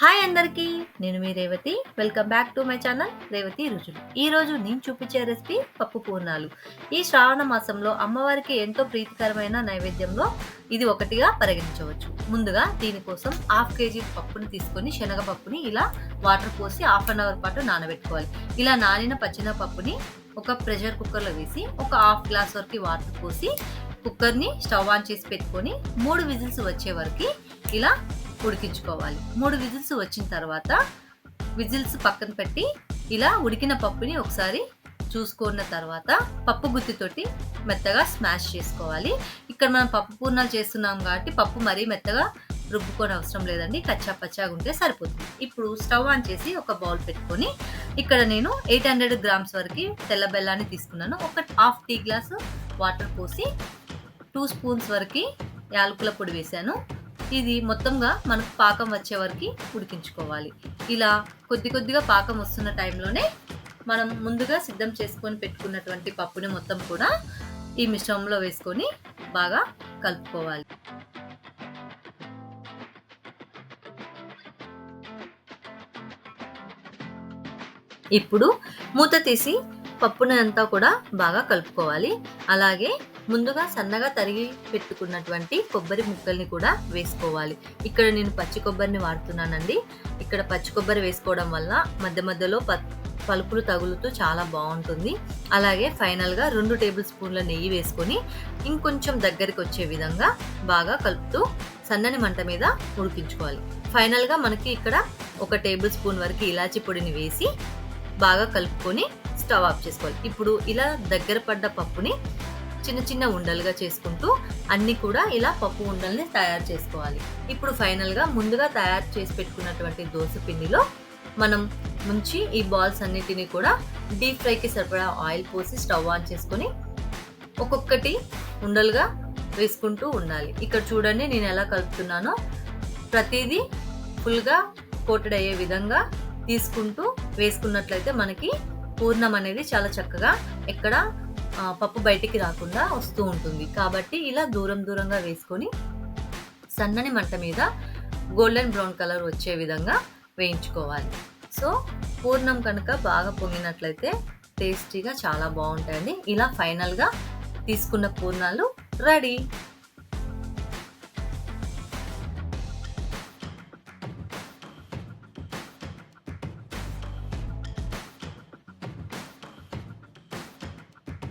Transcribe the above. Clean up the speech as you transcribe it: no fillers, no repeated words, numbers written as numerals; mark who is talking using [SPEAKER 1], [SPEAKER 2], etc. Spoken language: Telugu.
[SPEAKER 1] హాయ్ అందరికీ, నేను మీ Revathi. Welcome back to my channel Revathi Ruchulu. ఈరోజు నేను చూపించే రెసిపీ పప్పు పూర్ణాలు. ఈ శ్రావణ మాసంలో అమ్మవారికి ఎంతో ప్రీతికరమైన నైవేద్యంలో ఇది ఒకటిగా పరిగణించవచ్చు. ముందుగా దీనికోసం 1/2 kg పప్పుని తీసుకొని శనగపప్పుని ఇలా వాటర్ పోసి 1/2 అవర్ పాటు నానబెట్టుకోవాలి. ఇలా నానిన పచ్చినపప్పుని ఒక ప్రెషర్ కుక్కర్లో వేసి ఒక 1/2 గ్లాస్ వరకు వాటర్ పోసి కుక్కర్ని స్టవ్ ఆన్ చేసి పెట్టుకొని 3 విజిల్స్ వచ్చే వరకు ఇలా ఉడికించుకోవాలి. 3 విజిల్స్ వచ్చిన తర్వాత విజిల్స్ పక్కన పెట్టి ఇలా ఉడికిన పప్పుని ఒకసారి చూసుకున్న తర్వాత పప్పు గుత్తితోటి మెత్తగా స్మాష్ చేసుకోవాలి. ఇక్కడ మనం పప్పు పూర్ణాలు చేస్తున్నాం కాబట్టి పప్పు మరీ మెత్తగా రుబ్బుకోని అవసరం లేదండి, కచ్చా పచ్చాగా ఉంటే సరిపోతుంది. ఇప్పుడు స్టవ్ ఆన్ చేసి ఒక బౌల్ పెట్టుకొని ఇక్కడ నేను 800 గ్రామ్స్ వరకు తెల్ల బెల్లాన్ని తీసుకున్నాను. ఒక 1/2 టీ గ్లాసు వాటర్ పోసి 2 స్పూన్స్ వరకు యాలకుల పొడి వేసాను. ఇది మొత్తంగా మనకు పాకం వచ్చే వరకు ఉడికించుకోవాలి. ఇలా కొద్దిగా పాకం వస్తున్న టైంలోనే మనం ముందుగా సిద్ధం చేసుకొని పెట్టుకున్నటువంటి పప్పుని మొత్తం కూడా ఈ మిశ్రమంలో వేసుకొని బాగా కలుపుకోవాలి. ఇప్పుడు మూత తీసి పప్పుని అంతా కూడా బాగా కలుపుకోవాలి. అలాగే ముందుగా సన్నగా తరిగి పెట్టుకున్నటువంటి కొబ్బరి ముక్కల్ని కూడా వేసుకోవాలి. ఇక్కడ నేను పచ్చి కొబ్బరిని వాడుతున్నానండి. ఇక్కడ పచ్చి కొబ్బరి వేసుకోవడం వల్ల మధ్య మధ్యలో పలుకులు తగులుతూ చాలా బాగుంటుంది. అలాగే ఫైనల్గా 2 టేబుల్ స్పూన్ల నెయ్యి వేసుకొని ఇంకొంచెం దగ్గరికి వచ్చే విధంగా బాగా కలుపుతూ సన్నని మంట మీద ఉడికించుకోవాలి. ఫైనల్గా మనకి ఇక్కడ 1 టేబుల్ స్పూన్ వరకు ఇలాచి పొడిని వేసి బాగా కలుపుకొని స్టవ్ ఆఫ్ చేసుకోవాలి. ఇప్పుడు ఇలా దగ్గర పడ్డ పప్పుని చిన్న ఉండలుగా చేసుకుంటూ అన్ని కూడా ఇలా పప్పు ఉండల్ని తయారు చేసుకోవాలి. ఇప్పుడు ఫైనల్గా ముందుగా తయారు చేసి పెట్టుకున్నటువంటి దోశ పిండిలో మనం ముంచి ఈ బాల్స్ అన్నిటిని కూడా డీప్ ఫ్రైకి సరిపడా ఆయిల్ పోసి స్టవ్ ఆన్ చేసుకొని ఒక్కొక్కటి ఉండలుగా వేసుకుంటూ ఉండాలి. ఇక్కడ చూడండి నేను ఎలా కలుపుతున్నానో, ప్రతిదీ ఫుల్గా కోటెడ్ అయ్యే విధంగా తీసుకుంటూ వేసుకున్నట్లయితే మనకి పూర్ణం అనేది చాలా చక్కగా ఎక్కడ పప్పు బయటికి రాకుండా వస్తూ ఉంటుంది. కాబట్టి ఇలా దూరంగా వేసుకొని సన్నని మంట మీద గోల్డెన్ బ్రౌన్ కలర్ వచ్చే విధంగా వేయించుకోవాలి. సో పూర్ణం కనుక బాగా పొంగినట్లయితే టేస్టీగా చాలా బాగుంటాయండి. ఇలా ఫైనల్గా తీసుకున్న పూర్ణాలు రెడీ.